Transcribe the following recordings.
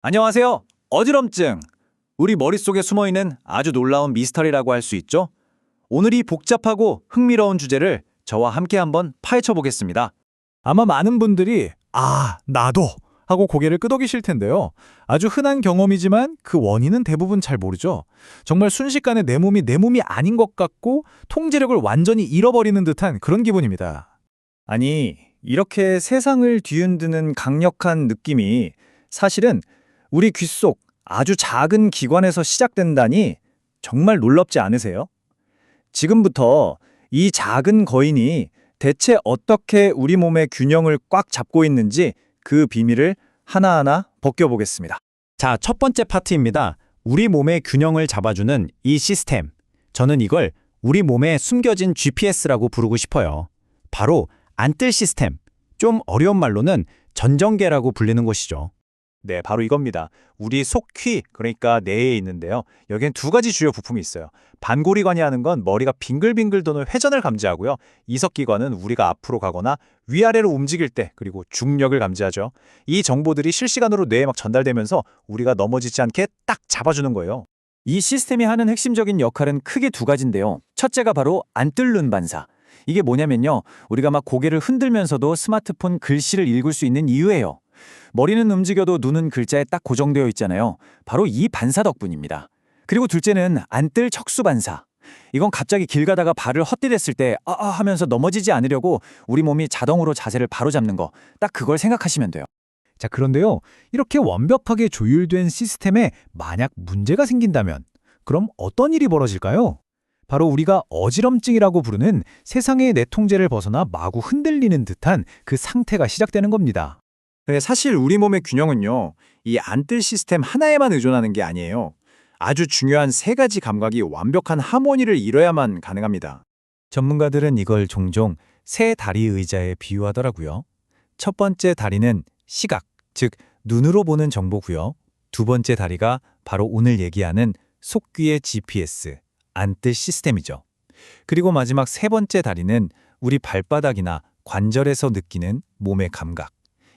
안녕하세요. 어지럼증. 우리 머릿속에 숨어있는 아주 놀라운 미스터리라고 할 수 있죠? 오늘 이 복잡하고 흥미로운 주제를 저와 함께 한번 파헤쳐 보겠습니다. 아마 많은 분들이 나도 하고 고개를 끄덕이실 텐데요. 아주 흔한 경험이지만 그 원인은 대부분 잘 모르죠. 정말 순식간에 내 몸이 내 몸이 아닌 것 같고 통제력을 완전히 잃어버리는 듯한 그런 기분입니다. 아니, 이렇게 세상을 뒤흔드는 강력한 느낌이 사실은 우리 귀 속 아주 작은 기관에서 시작된다니 정말 놀랍지 않으세요? 지금부터 이 작은 거인이 대체 어떻게 우리 몸의 균형을 꽉 잡고 있는지 그 비밀을 하나하나 벗겨보겠습니다. 자, 첫 번째 파트입니다. 우리 몸의 균형을 잡아주는 이 시스템. 저는 이걸 우리 몸에 숨겨진 GPS라고 부르고 싶어요. 바로 안뜰 시스템. 좀 어려운 말로는 전정계라고 불리는 것이죠. 네, 바로 이겁니다. 우리 속퀴, 그러니까 뇌에 있는데요. 여기엔 두 가지 주요 부품이 있어요. 반고리관이 하는 건 머리가 빙글빙글 도는 회전을 감지하고요. 이석기관은 우리가 앞으로 가거나 위아래로 움직일 때, 그리고 중력을 감지하죠. 이 정보들이 실시간으로 뇌에 막 전달되면서 우리가 넘어지지 않게 딱 잡아주는 거예요. 이 시스템이 하는 핵심적인 역할은 크게 두 가지인데요. 첫째가 바로 안뜰 눈 반사. 이게 뭐냐면요. 우리가 막 고개를 흔들면서도 스마트폰 글씨를 읽을 수 있는 이유예요. 머리는 움직여도 눈은 글자에 딱 고정되어 있잖아요. 바로 이 반사 덕분입니다. 그리고 둘째는 안뜰 척수 반사. 이건 갑자기 길 가다가 발을 헛디뎠을 때 하면서 넘어지지 않으려고 우리 몸이 자동으로 자세를 바로 잡는 거. 딱 그걸 생각하시면 돼요. 자, 그런데요. 이렇게 완벽하게 조율된 시스템에 만약 문제가 생긴다면 그럼 어떤 일이 벌어질까요? 바로 우리가 어지럼증이라고 부르는 세상의 내 통제를 벗어나 마구 흔들리는 듯한 그 상태가 시작되는 겁니다. 네, 사실 우리 몸의 균형은요. 이 안뜰 시스템 하나에만 의존하는 게 아니에요. 아주 중요한 세 가지 감각이 완벽한 하모니를 이뤄야만 가능합니다. 전문가들은 이걸 종종 세 다리 의자에 비유하더라고요. 첫 번째 다리는 시각, 즉 눈으로 보는 정보고요. 두 번째 다리가 바로 오늘 얘기하는 속귀의 GPS, 안뜰 시스템이죠. 그리고 마지막 세 번째 다리는 우리 발바닥이나 관절에서 느끼는 몸의 감각.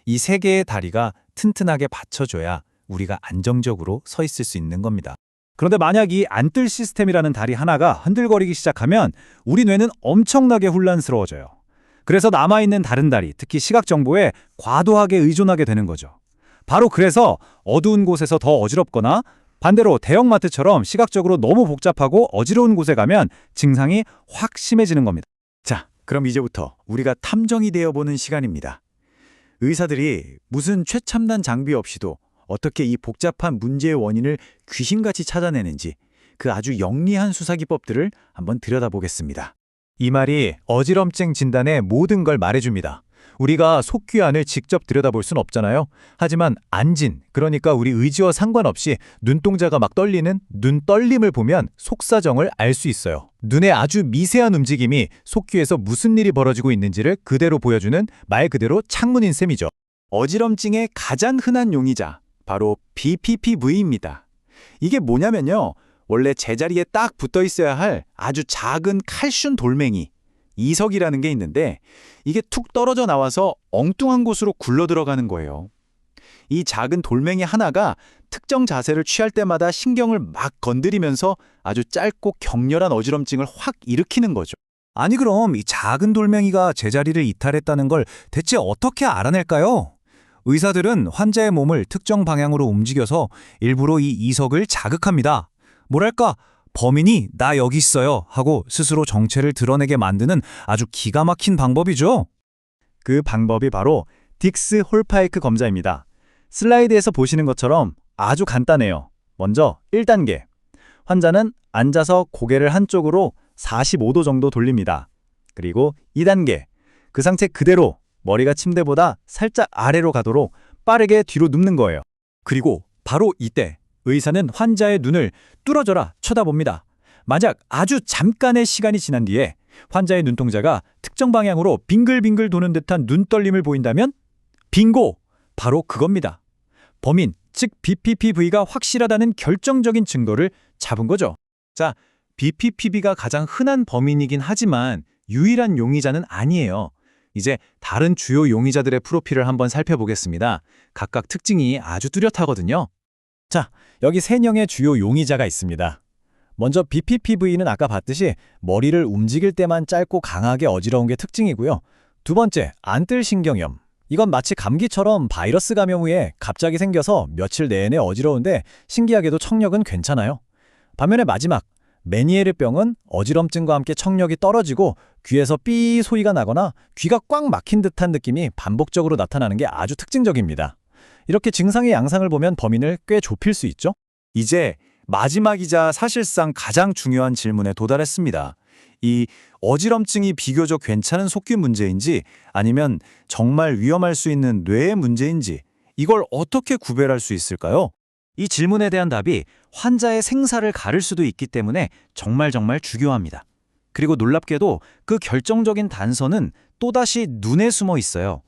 이 세 개의 다리가 튼튼하게 받쳐줘야 우리가 안정적으로 서 있을 수 있는 겁니다. 그런데 만약 이 안뜰 시스템이라는 다리 하나가 흔들거리기 시작하면 우리 뇌는 엄청나게 혼란스러워져요. 그래서 남아있는 다른 다리, 특히 시각 정보에 과도하게 의존하게 되는 거죠. 바로 그래서 어두운 곳에서 더 어지럽거나 반대로 대형마트처럼 시각적으로 너무 복잡하고 어지러운 곳에 가면 증상이 확 심해지는 겁니다. 자, 그럼 이제부터 우리가 탐정이 되어보는 시간입니다. 의사들이 무슨 최첨단 장비 없이도 어떻게 이 복잡한 문제의 원인을 귀신같이 찾아내는지 그 아주 영리한 수사 기법들을 한번 들여다보겠습니다. 이 말이 어지럼증 진단의 모든 걸 말해줍니다. 우리가 속귀 안을 직접 들여다볼 순 없잖아요. 하지만 안진, 그러니까 우리 의지와 상관없이 눈동자가 막 떨리는 눈떨림을 보면 속사정을 알 수 있어요. 눈의 아주 미세한 움직임이 속귀에서 무슨 일이 벌어지고 있는지를 그대로 보여주는 말 그대로 창문인 셈이죠. 어지럼증의 가장 흔한 용의자, 바로 BPPV입니다. 이게 뭐냐면요. 원래 제자리에 딱 붙어 있어야 할 아주 작은 칼슘 돌멩이, 이석이라는 게 있는데 이게 툭 떨어져 나와서 엉뚱한 곳으로 굴러 들어가는 거예요. 이 작은 돌멩이 하나가 특정 자세를 취할 때마다 신경을 막 건드리면서 아주 짧고 격렬한 어지럼증을 확 일으키는 거죠. 아니 그럼 이 작은 돌멩이가 제자리를 이탈했다는 걸 대체 어떻게 알아낼까요? 의사들은 환자의 몸을 특정 방향으로 움직여서 일부러 이 이석을 자극합니다. 뭐랄까, 범인이 나 여기 있어요 하고 스스로 정체를 드러내게 만드는 아주 기가 막힌 방법이죠. 그 방법이 바로 딕스 홀파이크 검사입니다. 슬라이드에서 보시는 것처럼 아주 간단해요. 먼저 1단계. 환자는 앉아서 고개를 한쪽으로 45도 정도 돌립니다. 그리고 2단계. 그 상태 그대로 머리가 침대보다 살짝 아래로 가도록 빠르게 뒤로 눕는 거예요. 그리고 바로 이때 의사는 환자의 눈을 뚫어져라 쳐다봅니다. 만약 아주 잠깐의 시간이 지난 뒤에 환자의 눈동자가 특정 방향으로 빙글빙글 도는 듯한 눈떨림을 보인다면 빙고! 바로 그겁니다. 범인, 즉 BPPV가 확실하다는 결정적인 증거를 잡은 거죠. 자, BPPV가 가장 흔한 범인이긴 하지만 유일한 용의자는 아니에요. 이제 다른 주요 용의자들의 프로필을 한번 살펴보겠습니다. 각각 특징이 아주 뚜렷하거든요. 자, 여기 3명의 주요 용의자가 있습니다. 먼저 BPPV는 아까 봤듯이 머리를 움직일 때만 짧고 강하게 어지러운 게 특징이고요. 두 번째, 안뜰신경염. 이건 마치 감기처럼 바이러스 감염 후에 갑자기 생겨서 며칠 내내 어지러운데 신기하게도 청력은 괜찮아요. 반면에 마지막, 메니에르병은 어지럼증과 함께 청력이 떨어지고 귀에서 삐 소리가 나거나 귀가 꽉 막힌 듯한 느낌이 반복적으로 나타나는 게 아주 특징적입니다. 이렇게 증상의 양상을 보면 범인을 꽤 좁힐 수 있죠? 이제 마지막이자 사실상 가장 중요한 질문에 도달했습니다. 이 어지럼증이 비교적 괜찮은 속귀 문제인지 아니면 정말 위험할 수 있는 뇌의 문제인지 이걸 어떻게 구별할 수 있을까요? 이 질문에 대한 답이 환자의 생사를 가를 수도 있기 때문에 정말 중요합니다. 그리고 놀랍게도 그 결정적인 단서는 또다시 눈에 숨어 있어요.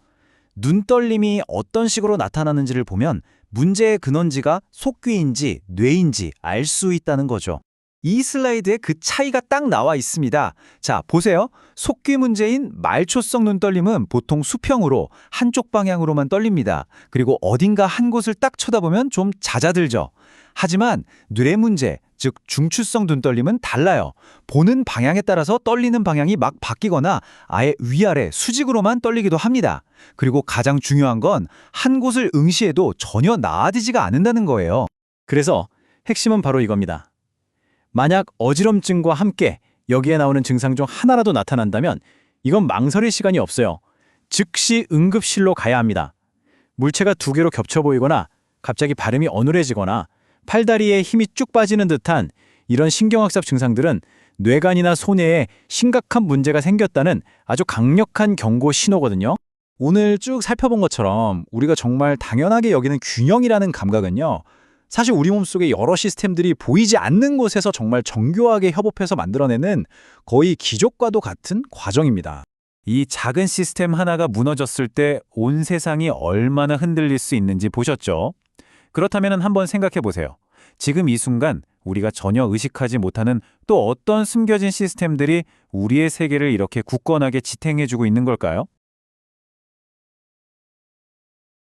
눈떨림이 어떤 식으로 나타나는지를 보면 문제의 근원지가 속귀인지 뇌인지 알 수 있다는 거죠. 이 슬라이드에 그 차이가 딱 나와 있습니다. 자, 보세요. 속귀 문제인 말초성 눈떨림은 보통 수평으로 한쪽 방향으로만 떨립니다. 그리고 어딘가 한 곳을 딱 쳐다보면 좀 잦아들죠. 하지만 뇌 문제, 즉 중추성 눈떨림은 달라요. 보는 방향에 따라서 떨리는 방향이 막 바뀌거나 아예 위아래 수직으로만 떨리기도 합니다. 그리고 가장 중요한 건 한 곳을 응시해도 전혀 나아지지가 않는다는 거예요. 그래서 핵심은 바로 이겁니다. 만약 어지럼증과 함께 여기에 나오는 증상 중 하나라도 나타난다면 이건 망설일 시간이 없어요. 즉시 응급실로 가야 합니다. 물체가 2개로 겹쳐 보이거나 갑자기 발음이 어눌해지거나 팔다리에 힘이 쭉 빠지는 듯한 이런 신경학적 증상들은 뇌간이나 소뇌에 심각한 문제가 생겼다는 아주 강력한 경고 신호거든요. 오늘 쭉 살펴본 것처럼 우리가 정말 당연하게 여기는 균형이라는 감각은요. 사실 우리 몸속의 여러 시스템들이 보이지 않는 곳에서 정말 정교하게 협업해서 만들어내는 거의 기적과도 같은 과정입니다. 이 작은 시스템 하나가 무너졌을 때 온 세상이 얼마나 흔들릴 수 있는지 보셨죠? 그렇다면 한번 생각해 보세요. 지금 이 순간 우리가 전혀 의식하지 못하는 또 어떤 숨겨진 시스템들이 우리의 세계를 이렇게 굳건하게 지탱해주고 있는 걸까요?